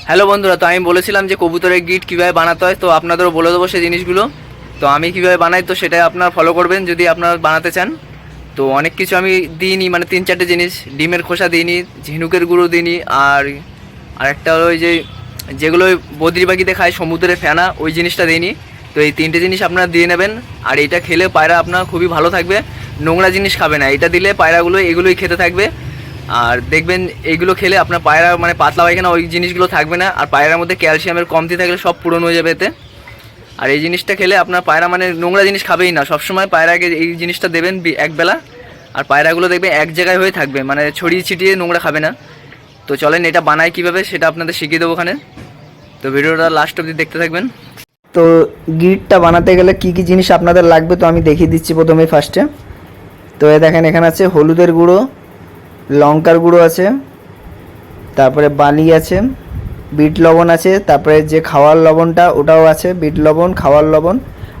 Hello বন্ধুরা, তো আমি বলেছিলাম যে কবুতরের গিট কীভাবে বানাতে হয়, তো আপনাদেরও বলে দেবো সেই জিনিসগুলো। তো আমি কীভাবে বানাই তো সেটাই আপনারা ফলো করবেন যদি আপনারা বানাতে চান। তো অনেক কিছু আমি দিইনি, মানে 3-4টে জিনিস। ডিমের খোসা দিইনি, ঝিনুকের গুঁড়ো দিইনি, আর আরেকটা হলো ওই যে যেগুলো ওই বদ্রি পাখিতে খায় সমুদ্রের ফেনা, ওই জিনিসটা দিইনি। তো এই 3টে জিনিস আপনারা দিয়ে নেবেন। আর এইটা খেলে পায়রা আপনার খুবই ভালো থাকবে, নোংরা জিনিস খাবে না। এটা দিলে পায়রাগুলো এগুলোই খেতে থাকবে। আর দেখবেন এইগুলো খেলে আপনার পায়রা মানে পাতলা পায়খানা ওই জিনিসগুলো থাকবে না, আর পায়রার মধ্যে ক্যালসিয়ামের কমতি থাকলে সব পূরণ হয়ে যাবে এতে। আর এই জিনিসটা খেলে আপনার পায়রা মানে নোংরা জিনিস খাবেই না। সবসময় পায়রাকে এই জিনিসটা দেবেন একবেলা, আর পায়রাগুলো দেখবে এক জায়গায় হয়ে থাকবে, মানে ছড়িয়ে ছিটিয়ে নোংরা খাবে না। তো চলেন এটা বানায় কীভাবে সেটা আপনাদের শিখিয়ে দেবো ওখানে। তো ভিডিওটা লাস্ট অবধি দেখতে থাকবেন। তো গিটটা বানাতে গেলে কি কি জিনিস আপনাদের লাগবে তো আমি দেখিয়ে দিচ্ছি প্রথমেই ফার্স্টে। তো দেখেন এখানে আছে হলুদের গুঁড়ো, লঙ্কার গুঁড়ো আছে, তারপরে বালি আছে, বিট লবণ আছে, তারপরে যে খাওয়ার লবণটা ওটাও আছে, বিট লবণ, খাওয়ার লবণ,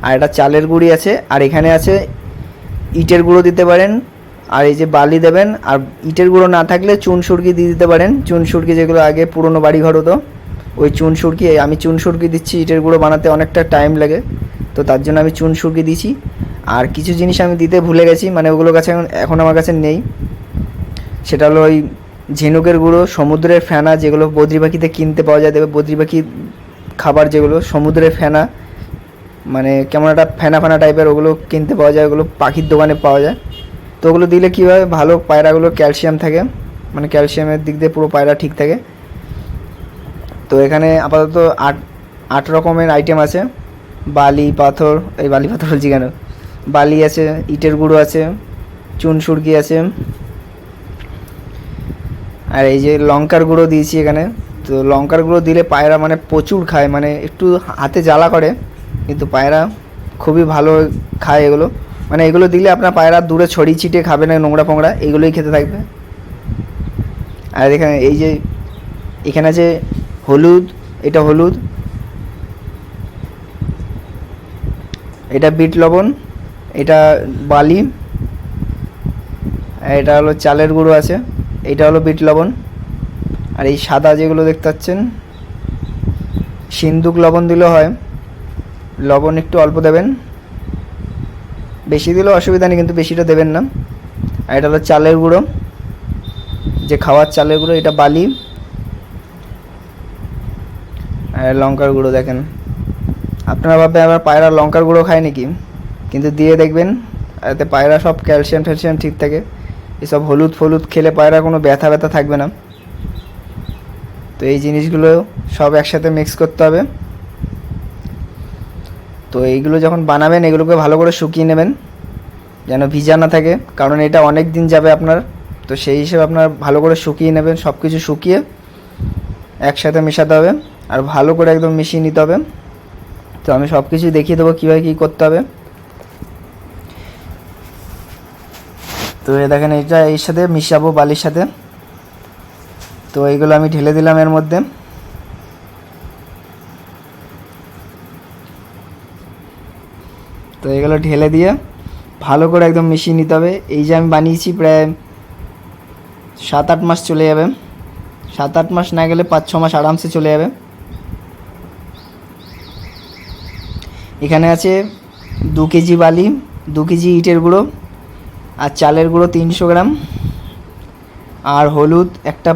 আর এটা চালের গুঁড়ি আছে, আর এখানে আছে ইটের গুঁড়ো দিতে পারেন, আর এই যে বালি দেবেন। আর ইটের গুঁড়ো না থাকলে চুন সুরকি দিয়ে দিতে পারেন, চুন সুরকি যেগুলো আগে পুরনো বাড়িঘর হতো ওই চুন সুরকি। আমি চুন সুরকি দিচ্ছি, ইটের গুঁড়ো বানাতে অনেকটা টাইম লাগে তো তার জন্য আমি চুন সুরকি দিচ্ছি। আর কিছু জিনিস আমি দিতে ভুলে গেছি, মানে ওগুলো কাছে এখন আমার কাছে নেই। সেটা হলো ওই ঝিনুকের গুঁড়ো, সমুদ্রের ফেনা যেগুলো বদ্রি পাখিতে কিনতে পাওয়া যায়, দেবে বদ্রি পাখি খাবার যেগুলো সমুদ্রের ফেনা, মানে কেমন একটা ফেনা ফেনা টাইপের, ওগুলো কিনতে পাওয়া যায়, ওগুলো পাখির দোকানে পাওয়া যায়। তো ওগুলো দিলে কী হয়, ভালো পায়রাগুলো ক্যালসিয়াম থাকে, মানে ক্যালসিয়ামের দিক দিয়ে পুরো পায়রা ঠিক থাকে। তো এখানে আপাতত 8 রকমের আইটেম আছে। বালি পাথর, এই বালি পাথর বলছি কেন, বালি আছে, ইটের গুঁড়ো আছে, চুন সুরকি আছে, আর এই যে লঙ্কার গুঁড়ো দিয়েছি এখানে। তো লঙ্কার গুঁড়ো দিলে পায়রা মানে প্রচুর খায়, মানে একটু হাতে জ্বালা করে কিন্তু পায়রা খুবই ভালো খায় এগুলো। মানে এগুলো দিলে আপনার পায়রা দূরে ছড়িয়ে ছিটিয়ে খাবে না, নোংরা ফোংরা এইগুলোই খেতে থাকবে। আর এখানে এই যে এখানে আছে হলুদ, এটা হলুদ, এটা বিট লবণ, এটা বালি, এটা হলো চালের গুঁড়ো আছে, এটা হলো বিট লবণ। আর এই সাদা যেগুলো দেখতে পাচ্ছেন সিন্দুক লবণ দিলেও হয়, লবণ একটু অল্প দেবেন, বেশি দিলেও অসুবিধা নেই কিন্তু বেশিটা দেবেন না। আর এটা হলো চালের গুঁড়ো, যে খাওয়ার চালের গুঁড়ো, এটা বালি, আর লঙ্কার গুঁড়ো। দেখেন আপনারা ভাববেন আবার পায়রা লঙ্কার গুঁড়ো খায় নাকি, কিন্তু দিয়ে দেখবেন এতে পায়রা সব ক্যালসিয়াম ট্যালসিয়াম ঠিক থাকে। এসব হলুদ ফলুদ খেলে পায়রা কোনো ব্যথা ব্যথা থাকবে না। তো এই জিনিসগুলো সব একসাথে মিক্স করতে হবে। তো এইগুলো যখন বানাবেন এগুলোকে ভালো করে শুকিয়ে নেবেন যেন ভিজা না থাকে, কারণ এটা অনেক দিন যাবে আপনার। তো সেই হিসেবে আপনার ভালো করে শুকিয়ে নেবেন, সব কিছু শুকিয়ে একসাথে মেশাতে হবে আর ভালো করে একদম মিশিয়ে নিতে হবে। তো আমি সব কিছু দেখিয়ে দেবো কীভাবে কী করতে হবে। তো দেখেন এটা এর সাথে মিশাবো বালির সাথে। তো এইগুলো আমি ঢেলে দিলাম এর মধ্যে। তো এগুলো ঢেলে দিয়ে ভালো করে একদম মিশিয়ে নিতে হবে। এই যে আমি বানিয়েছি প্রায় 7-8 মাস চলে যাবে, 7-8 মাস না গেলে 5-6 মাস আরামসে চলে যাবে। এখানে আছে 2 কেজি বালি, 2 কেজি ইটের গুঁড়ো, আর চালের গুঁড়ো 300 গ্রাম, আর হলুদ একটা,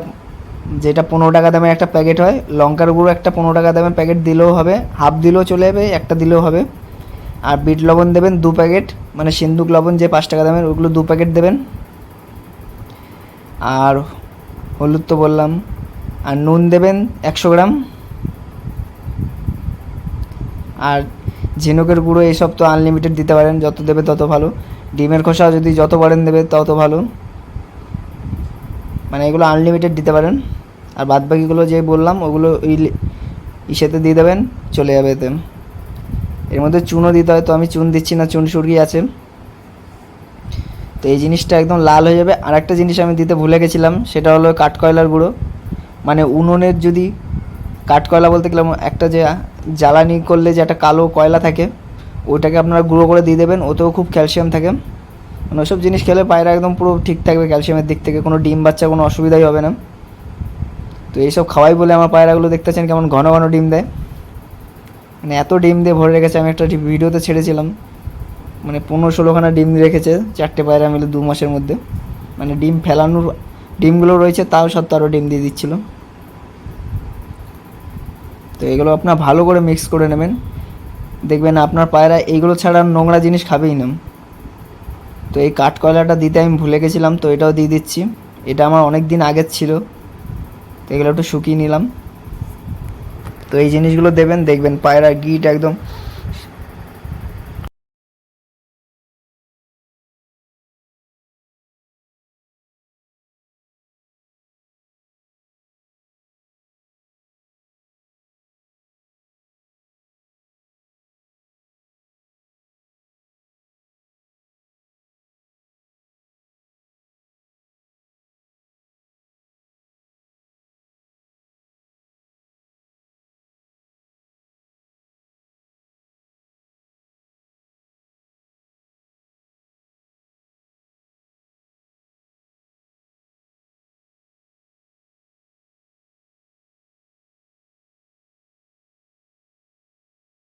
যেটা 15 টাকা দামের একটা প্যাকেট হয়, লঙ্কার গুঁড়ো একটা 15 টাকা দামের প্যাকেট দিলেও হবে, হাফ দিলেও চলে যাবে, একটা দিলেও হবে। আর বিট লবণ দেবেন 2 প্যাকেট, মানে সিন্দুক লবণ যে 5 টাকা দামের, ওগুলো 2 প্যাকেট দেবেন। আর হলুদ তো বললাম, আর নুন দেবেন 100 গ্রাম। আর ঝিনুকের গুঁড়ো এইসব তো আনলিমিটেড দিতে পারেন, যত দেবে তত ভালো। ডিমের খোসা যদি যত পারেন দেবে তত ভালো, মানে এগুলো আনলিমিটেড দিতে পারেন। আর বাদবাকিগুলো যে বললাম ওগুলো ওই ইসেতে দিয়ে দেবেন, চলে যাবে এতে। এর মধ্যে চুনও দিতে হয়, তো আমি চুন দিচ্ছি না, চুন সুরকি আছে। তো এই জিনিসটা একদম লাল হয়ে যাবে। আর একটা জিনিস আমি দিতে ভুলে গেছিলাম, সেটা হলো কাঠকয়লার গুঁড়ো। মানে উনুনের যদি কাঠকয়লা বলতে গেলাম একটা যে জ্বালানি করলে যে একটা কালো কয়লা থাকে, ওইটাকে আপনারা গুঁড়ো করে দিয়ে দেবেন, ওতেও খুব ক্যালসিয়াম থাকে। মানে ওসব জিনিস খেলে পায়রা একদম পুরো ঠিক থাকবে ক্যালসিয়ামের দিক থেকে, কোনো ডিম বাচ্চা কোনো অসুবিধাই হবে না। তো তো এইসব খাওয়াই বলে আমার পায়রাগুলো দেখতেছেন কেমন ঘন ঘন ডিম দেয়, মানে এত ডিম দিয়ে ভরে রেখেছে। আমি একটা ভিডিওতে ছেড়েছিলাম, মানে 15-16খানা ডিম রেখেছে 4টে পায়রা মিলে 2 মাসের মধ্যে, মানে ডিম ফেলানোর ডিমগুলো রয়েছে তাও সত্ত্বেও আরও ডিম দিয়ে দিচ্ছিল। তো এগুলো আপনার ভালো করে মিক্স করে নেবেন, দেখবেন আপনার পায়রা এইগুলো ছাড়া আর নোংরা জিনিস খাবেই না। তো এই কাঠকয়লাটা দিতে আমি ভুলে গেছিলাম, তো এটাও দিয়ে দিচ্ছি। এটা আমার অনেক দিন আগের ছিল, তো এগুলো একটু শুকিয়ে নিলাম। তো এই জিনিসগুলো দেবেন, দেখবেন পায়রার গিট একদম